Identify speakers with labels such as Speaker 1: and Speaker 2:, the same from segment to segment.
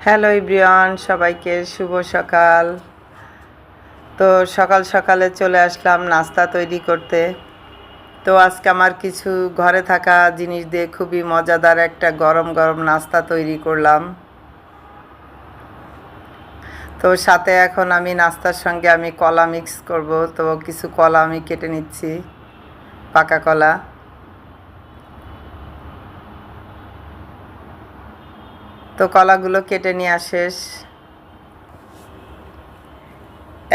Speaker 1: Hello everyone, সবাইকে শুভ সকাল। তো সকাল সকালে চলে আসলাম নাস্তা তৈরি করতে। তো আজকে আমার কিছু ঘরে থাকা জিনিস দিয়ে খুবই মজাদার একটা গরম গরম নাস্তা তৈরি করলাম। তো সাথে এখন আমি নাস্তার সঙ্গে আমি কলা মিক্স করব। তো কিছু কলা আমি কেটে নিচ্ছি, পাকা কলা। তো কলাগুলো কেটে নেওয়া শেষ।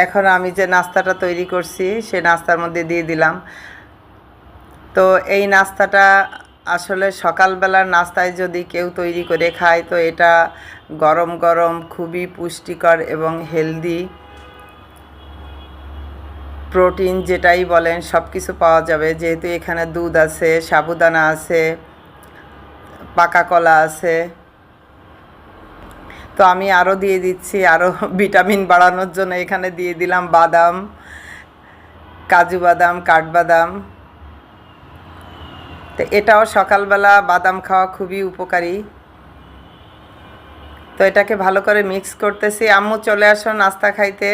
Speaker 1: এখন আমি যে নাস্তাটা তৈরি করছি সেই নাস্তার মধ্যে দিয়ে দিলাম। তো এই নাস্তাটা আসলে সকালবেলার নাস্তায় যদি কেউ তৈরি করে খায় তো এটা গরম গরম খুবই পুষ্টিকর এবং হেলদি, প্রোটিন যেটাই বলেন সব কিছু পাওয়া যাবে, যেহেতু এখানে দুধ আছে, সাবুদানা আছে, পাকা কলা আছে। তো আমি আরও দিয়ে দিচ্ছি, আরও ভিটামিন বাড়ানোর জন্য এখানে দিয়ে দিলাম বাদাম, কাজু বাদাম, কাঠবাদাম। তো এটাও সকালবেলা বাদাম খাওয়া খুবই উপকারী। তো এটাকে ভালো করে মিক্স করতেছি। আম্মু চলে আসো নাস্তা খাইতে।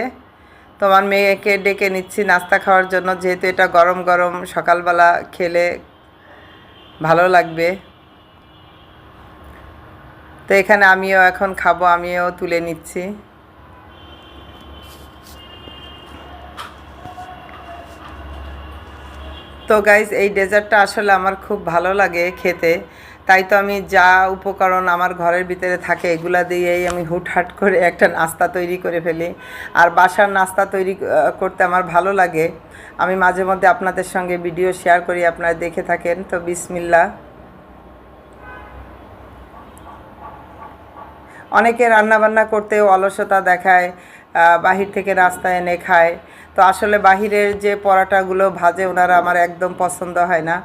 Speaker 1: তোমার মেয়েকে ডেকে নিচ্ছি নাস্তা খাওয়ার জন্য, যেহেতু এটা গরম গরম সকালবেলা খেলে ভালো লাগবে। তো এখানে আমিও এখন খাবো, আমিও তুলে নিচ্ছি। তো গাইজ, এই ডেজার্টটা আসলে আমার খুব ভালো লাগে খেতে। তাই তো আমি যা উপকরণ আমার ঘরের ভিতরে থাকে এগুলা দিয়েই আমি হুটহাট করে একটা নাস্তা তৈরি করে ফেলি। আর বাসার নাস্তা তৈরি করতে আমার ভালো লাগে। আমি মাঝে মধ্যে আপনাদের সঙ্গে ভিডিও শেয়ার করি, আপনারা দেখে থাকেন। তো বিসমিল্লাহ। অনেকে রান্নাবান্না করতেও অলসতা দেখায়, বাহির থেকে নাস্তা এনে খায়। তো আসলে বাহিরের যে পরাটাগুলো ভাজে ওনারা আমার একদম পছন্দ হয় না।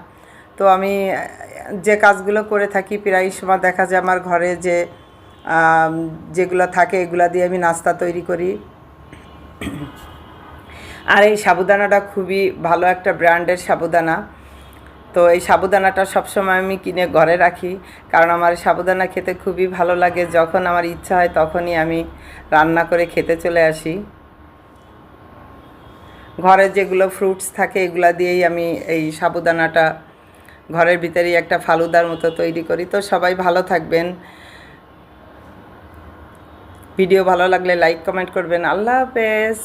Speaker 1: তো আমি যে কাজগুলো করে থাকি প্রায় সময় দেখা যায় আমার ঘরে যেগুলো থাকে এগুলা দিয়ে আমি নাস্তা তৈরি করি। আর এই সাবুদানাটা খুবই ভালো একটা ব্র্যান্ডের সাবুদানা। তো এই সাবুদানাটা সবসময় আমি কিনে ঘরে রাখি, কারণ আমার সাবুদানা খেতে খুবই ভালো লাগে। যখন আমার ইচ্ছা হয় তখনই আমি রান্না করে খেতে চলে আসি। ঘরে যেগুলো ফ্রুটস থাকে এগুলা দিয়েই আমি এই সাবুদানাটা ঘরের ভিতরেই একটা ফালুদার মতো তৈরি করি। তো সবাই ভালো থাকবেন। ভিডিও ভালো লাগলে লাইক কমেন্ট করবেন। আল্লাহ হাফেজ।